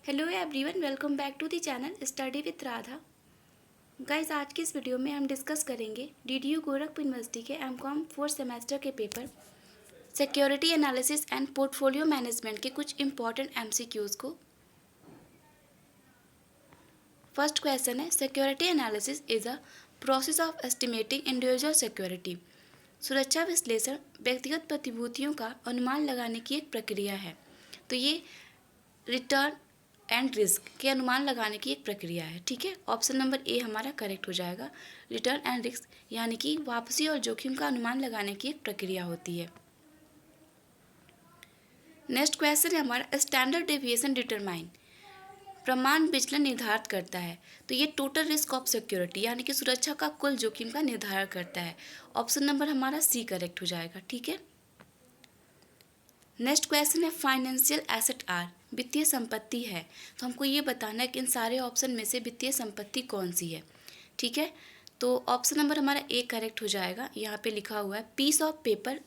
Hello everyone, welcome back to the channel study with Radha. Guys, आज की इस video में हम डिस्कस करेंगे डीडीयू गोरखपुर यूनिवर्सिटी के एमकॉम 4th सेमेस्टर के paper security analysis and portfolio management के कुछ इंपॉर्टेंट एमसीक्यूज़ को। फर्स्ट क्वेश्चन है, security analysis is a process of estimating individual security. सुरक्षा विश्लेषण व्यक्तिगत प्रतिभूतियों का अनुमान लगाने की एक प्रक्रिया है। तो ये रिटर्न एंड रिस्क के अनुमान लगाने की एक प्रक्रिया है। ठीक है, ऑप्शन नंबर ए हमारा करेक्ट हो जाएगा। रिटर्न एंड रिस्क यानी कि वापसी और जोखिम का अनुमान लगाने की एक प्रक्रिया होती है। नेक्स्ट क्वेश्चन है हमारा, स्टैंडर्ड डेविएशन डिटरमाइन प्रमाण विचलन निर्धारित करता है। तो ये टोटल रिस्क ऑफ सिक्योरिटी यानी कि सुरक्षा का कुल जोखिम का निर्धारण करता है। ऑप्शन नंबर हमारा सी करेक्ट हो जाएगा। ठीक है, नेक्स्ट क्वेश्चन है, फाइनेंशियल एसेट आर वित्तीय संपत्ति है। तो हमको ये बताना है कि इन सारे ऑप्शन में से वित्तीय संपत्ति कौन सी है। ठीक है, तो ऑप्शन नंबर हमारा ए करेक्ट हो जाएगा। यहाँ पे लिखा हुआ है, piece of paper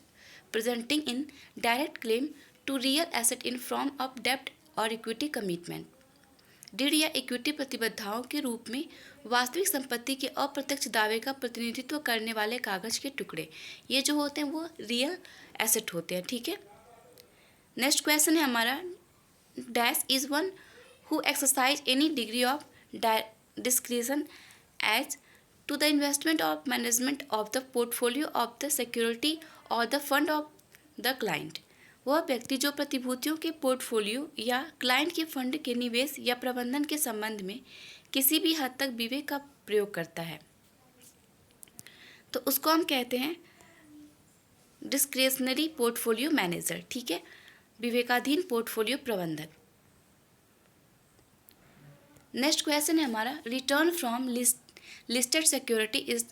presenting in direct claim to real asset in form of डेब्ट और इक्विटी कमिटमेंट। ऋण या इक्विटी प्रतिबद्धताओं के रूप में वास्तविक संपत्ति के अप्रत्यक्ष दावे का प्रतिनिधित्व करने वाले कागज के टुकड़े, ये जो होते हैं वो रियल एसेट होते हैं। ठीक है, नेक्स्ट क्वेश्चन है हमारा, dash is one who exercise any degree of discretion as to the investment of management of the portfolio of the security or the fund of the client. वह व्यक्ति जो प्रतिभूतियों के पोर्टफोलियो या क्लाइंट के fund के निवेश या प्रबंधन के संबंध में किसी भी हद तक विवेक का प्रयोग करता है, तो उसको हम कहते हैं डिस्क्रिशनरी पोर्टफोलियो मैनेजर। ठीक है, विवेकाधीन पोर्टफोलियो प्रबंधक। नेक्स्ट क्वेश्चन है हमारा, return from listed security is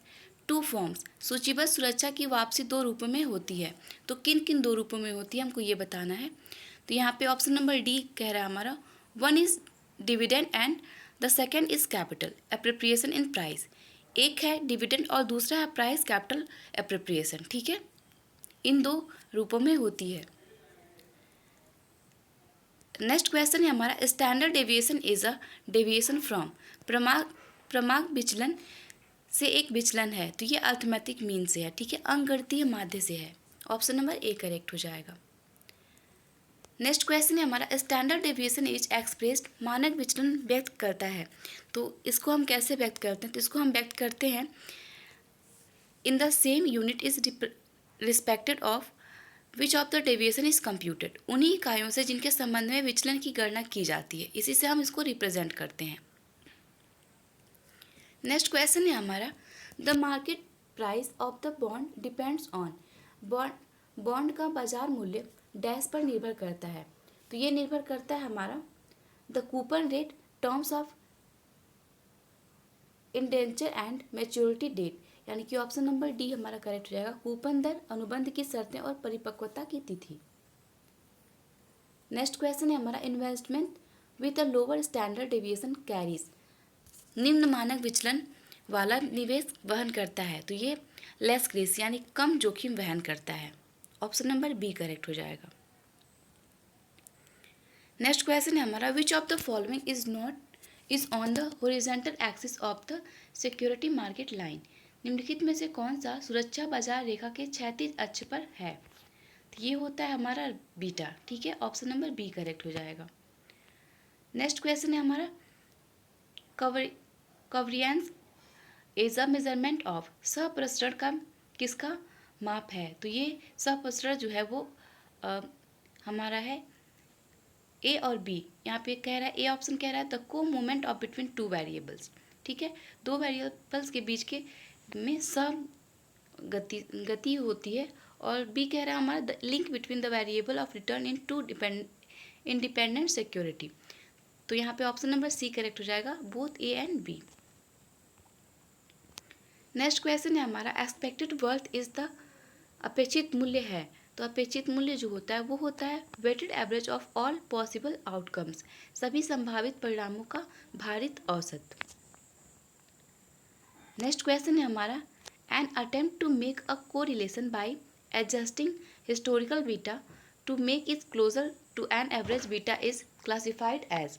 two forms. सूचीबद्ध सुरक्षा की वापसी दो रूपों में होती है। तो किन किन दो रूपों में होती है हमको ये बताना है। तो यहाँ पे ऑप्शन नंबर डी कह रहा है हमारा, one is dividend and the second is capital appropriation in price. एक है डिविडेंड और दूसरा है प्राइस कैपिटल एप्रोप्रिएशन। ठीक है, इन दो रूपों में होती है। नेक्स्ट क्वेश्चन है हमारा, standard deviation is a deviation from प्रमाण विचलन से एक विचलन है। तो ये अर्थमेटिक मीन से है। ठीक है, अंकगणितीय माध्य से है। ऑप्शन नंबर ए करेक्ट हो जाएगा। नेक्स्ट क्वेश्चन है हमारा, स्टैंडर्ड डेविएशन इज एक्सप्रेस्ड मानक विचलन व्यक्त करता है। तो इसको हम कैसे व्यक्त करते हैं? तो इसको हम व्यक्त करते हैं in the same unit is respected of which of the deviation is computed. उन्हीं इकाइयों से जिनके संबंध में विचलन की गणना की जाती है, इसी से हम इसको रिप्रेजेंट करते हैं। नेक्स्ट क्वेश्चन है हमारा, the market price of the bond depends on. Bond का बाजार मूल्य डैश पर निर्भर करता है। तो ये निर्भर करता है हमारा the coupon rate, terms of indenture and maturity date, यानी कि ऑप्शन नंबर डी हमारा करेक्ट हो जाएगा। कूपन दर, अनुबंध की शर्तें और परिपक्वता की तिथि। नेक्स्ट क्वेश्चन है हमारा, investment with a lower standard deviation carries. निम्न मानक विचलन वाला निवेश वहन करता है। तो ये लेस रिस्क यानी कम जोखिम वहन करता है। ऑप्शन नंबर बी करेक्ट हो जाएगा। नेक्स्ट क्वेश्चन है हमारा, which of the following is on the horizontal axis of the security market line. निम्नलिखित में से कौन सा सुरक्षा बाजार रेखा के क्षैतिज अक्ष पर है? तो ये होता है हमारा बीटा। ठीक है, ऑप्शन नंबर बी करेक्ट हो जाएगा। नेक्स्ट क्वेश्चन है हमारा, कवरियंस इज अ मेजरमेंट ऑफ। सहप्रसरण का किसका माप है? तो ये सहप्रसरण जो है वो हमारा है ए और बी। यहाँ पे कह रहा है, ए ऑप्शन कह रहा है द को movement of between two variables. ठीक है, दो वेरिएबल्स के बीच के में सह गति होती है। और बी कह रहा है हमारा the link between the variable of return in two independent security. तो यहाँ पे ऑप्शन नंबर सी करेक्ट हो जाएगा, both A and B. Next question है हमारा, एक्सपेक्टेड वर्थ इज द अपेक्षित मूल्य है। तो अपेक्षित मूल्य जो होता है वो होता है weighted average of all possible outcomes, सभी संभावित परिणामों का भारित औसत। नेक्स्ट क्वेश्चन है हमारा, an attempt to make a correlation by adjusting historical beta to make it closer to an average beta is classified as.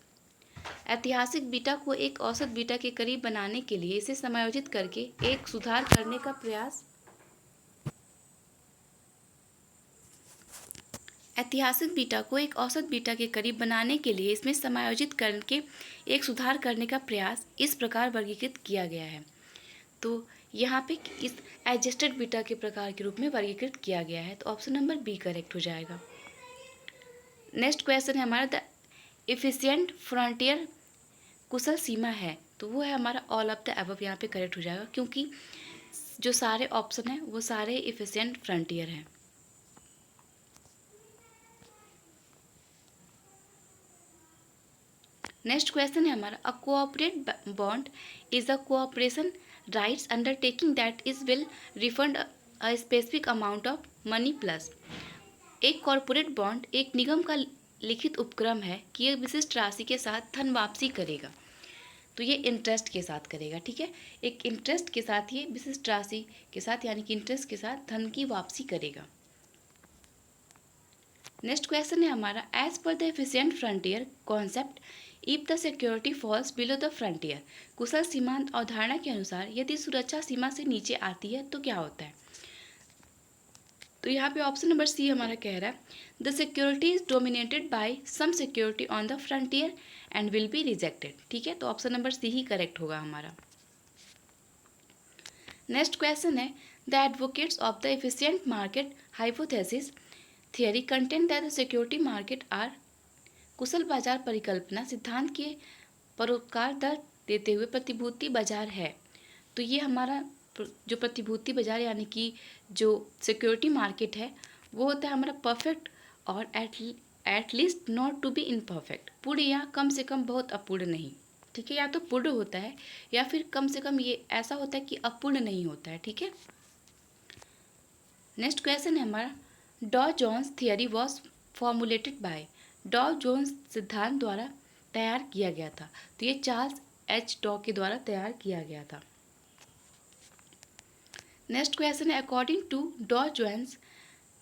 ऐतिहासिक बीटा को एक औसत बीटा के करीब बनाने के लिए इसे समायोजित करके एक सुधार करने का प्रयास ऐतिहासिक बीटा को एक औसत बीटा के करीब बनाने के लिए इसमें समायोजित करके एक सुधार करने का प्रयास इस प्रकार वर्गीकृत किया गया है। तो यहाँ पे इस एडजस्टेड बीटा के प्रकार के रूप में वर्गीकृत किया गया है, तो ऑप्शन नंबर बी करेक्ट हो जाएगा। नेक्स्ट क्वेश्चन है हमारा, द एफिशिएंट फ्रंटियर कुशल सीमा है, तो वो है हमारा ऑल ऑफ द अबव, यहाँ पे करेक्ट हो जाएगा, क्योंकि जो सारे ऑप्शन हैं वो सारे एफिशिएंट फ्रंटियर हैं। नेक्स्ट क्वेश्चन है हमारा, a cooperate bond is a cooperation rights undertaking that is will refund a specific amount of money plus. एक कॉरपोरेट बॉन्ड एक निगम का लिखित उपक्रम है कि यह विशिष्ट राशि के साथ धन वापसी करेगा, तो ये इंटरेस्ट के साथ करेगा, ठीक है, एक इंटरेस्ट के साथ ये विशिष्ट राशि के साथ यानी कि इंटरेस्ट के साथ धन की वापसी करेगा। नेक्स्ट क्वेश्चन है हमारा, as per the efficient frontier concept if the security falls below the frontier. कुशल सीमांत अवधारणा के अनुसार यदि सुरक्षा सीमा से नीचे आती है तो क्या होता है? तो यहाँ पे ऑप्शन नंबर सी हमारा कह रहा है, the security is dominated by some security on the frontier and will be rejected, ठीक है, तो ऑप्शन नंबर सी ही करेक्ट होगा हमारा। नेक्स्ट क्वेश्चन है, the advocates of the efficient market hypothesis theory content that the security market are. कुशल बाजार परिकल्पना सिद्धांत के परोपकार दर देते हुए प्रतिभूति बाजार है, तो ये हमारा जो प्रतिभूति बाजार यानी कि जो सिक्योरिटी मार्केट है वो होता है हमारा परफेक्ट और at least not to be imperfect, पूर्ण या कम से कम बहुत अपूर्ण नहीं, ठीक है, या तो पूर्ण होता है या फिर कम से कम ये ऐसा होता है कि अपूर्ण नहीं होता है, ठीक है। नेक्स्ट क्वेश्चन है हमारा, Dr Jones theory was formulated by. Dr Jones सिद्धांत द्वारा तैयार किया गया था, तो ये चार्ल्स एच डॉ के द्वारा तैयार किया गया था। नेक्स्ट क्वेश्चन है, according to Dr Jones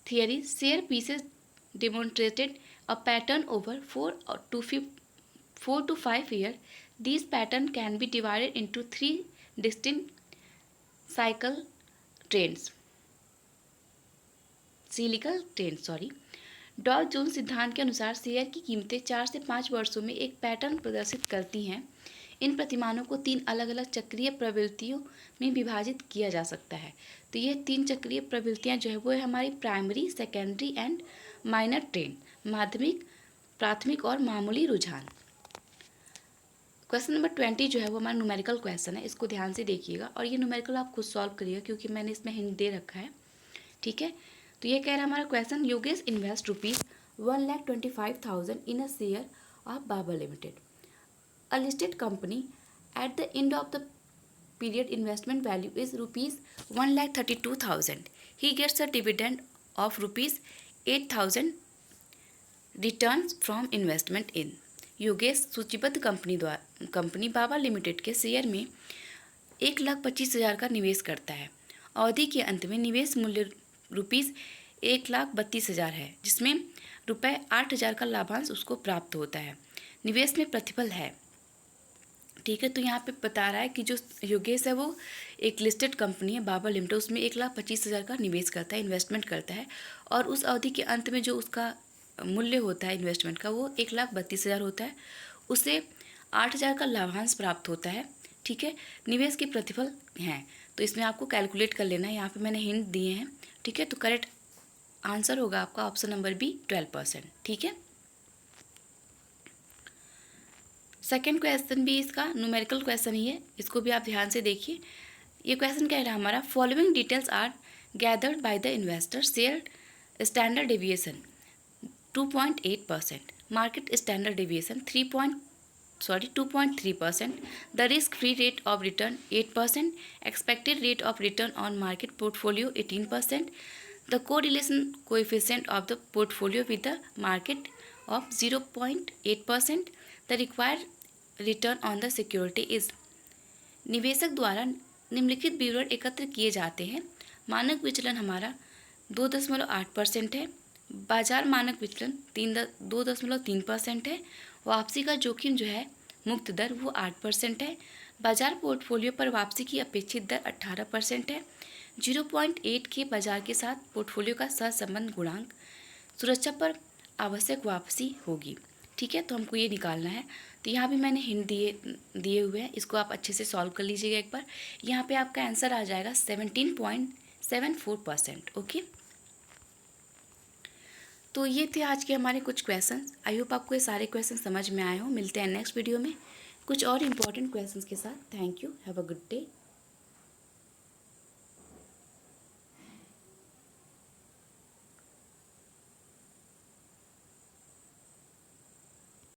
theory share prices demonstrated a pattern over 4 to 5 years. These pattern can be divided into 3 distinct cyclical trends. डॉ जोन्स सिद्धांत के अनुसार शेयर की कीमतें 4 से 5 वर्षों में एक पैटर्न प्रदर्शित करती हैं। इन प्रतिमानों को 3 अलग अलग चक्रीय प्रवृत्तियों में विभाजित किया जा सकता है, तो ये 3 चक्रीय प्रवृत्तियां जो है वो है हमारी primary, secondary and minor trend, माध्यमिक, प्राथमिक और मामूली रुझान। क्वेश्चन नंबर 20 जो है वो हमारा न्यूमेरिकल क्वेश्चन है, इसको ध्यान से देखिएगा और ये न्यूमेरिकल आप खुद सॉल्व करिएगा क्योंकि मैंने इसमें हिंट दे रखा है, ठीक है। तो ये कह रहा है हमारा question, Yogesh invest ₹1,25,000 in a share of Babar limited, a listed company. At the end of the period investment value is ₹1,32,000. He gets a dividend of ₹8,000 returns from investment in. Yogesh सूचीबद्ध कंपनी बाबा लिमिटेड के शेयर में 1,25,000 का निवेश करता है। अवधि के अंत में निवेश मूल्य ₹1,32,000 है, जिसमें ₹8,000 का लाभांश उसको प्राप्त होता है। निवेश में प्रतिफल है, ठीक है। तो यहाँ पे बता रहा है कि जो योगेश है वो एक लिस्टेड कंपनी है बाबर लिमिटेड, उसमें 1,25,000 का निवेश करता है, इन्वेस्टमेंट करता है, और उस अवधि के अंत में जो उसका मूल्य होता है इन्वेस्टमेंट का वो 1,32,000 होता है, उसे 8,000 का लाभांश प्राप्त होता है, ठीक है। निवेश के प्रतिफल हैं, तो इसमें आपको कैलकुलेट कर लेना है, यहाँ पे मैंने हिंट दिए हैं, ठीक है। तो करेक्ट आंसर होगा आपका ऑप्शन नंबर बी 12%, ठीक है। सेकेंड क्वेश्चन भी इसका न्यूमेरिकल क्वेश्चन ही है, इसको भी आप ध्यान से देखिए। ये क्वेश्चन कह रहा है हमारा, following details are gathered by the investor, share standard deviation 2.8%, market standard deviation 2.3%, the risk free rate of return 8%, expected rate of return on market portfolio 18%, the correlation coefficient of the portfolio with the market of 0.8%, the required return on the security is. निवेशक द्वारा निम्नलिखित विवरण एकत्र किए जाते हैं। मानक विचलन हमारा 2.8% है, बाजार मानक विचलन 2.3% है, वापसी का जोखिम जो है मुक्त दर वो 8% है। बाजार पोर्टफोलियो पर वापसी की अपेक्षित दर 18% है। 0.8 के बाजार के साथ पोर्टफोलियो का सहसंबंध गुणांक। सुरक्षा पर आवश्यक वापसी होगी। ठीक है, तो हमको ये निकालना है। तो यहाँ भी मैंने हिंट दिए हुए हैं, इसको आप अच्छे से सॉल्व कर लीजिएगा एक बार। यहाँ पे आपका आंसर आ जाएगा 17.74%। ओके, तो ये थे आज के हमारे कुछ क्वेश्चंस। आई होप आपको ये सारे क्वेश्चन समझ में आए हो। मिलते हैं नेक्स्ट वीडियो में कुछ और इम्पोर्टेंट क्वेश्चंस के साथ। Thank you, have a good day.